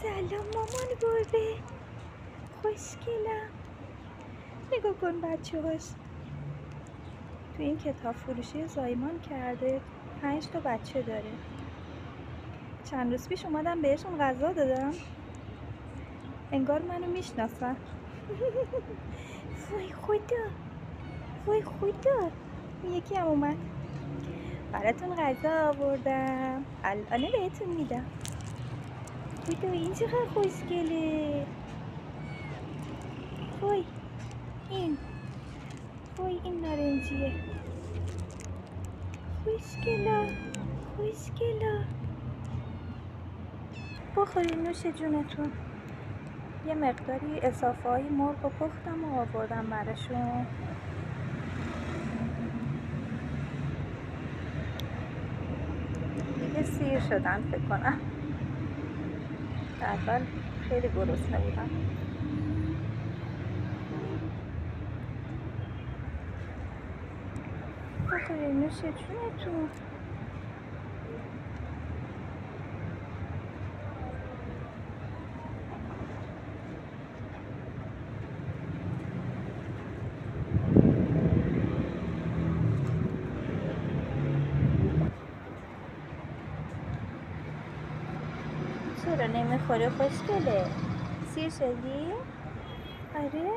سلام مامان گربه، خوشگلم. نگاه کن بچه هاش تو این کتاب فروشی زایمان کرده. 5 تا بچه داره. چند روز پیش اومدم بهشون غذا دادم، انگار منو میشناسن. وای خدا، وای خدا. یکی هم اومد. براتون غذا آوردم، الان بهتون میدم. خدا این چقدر خوشگله. وای این، وای این نارنجیه. خوشگلا، خوشگلا. بخورین نوش جونتون. یه مقداری اضافه های مرغ و پختم و آوردم براشون. دیگه سیر شدن فکر کنم. اول خیلی گرسنه بودم. بخورین نوش جونتون. چرا نمیخوره خوشگله؟ سیر شدی؟ آره؟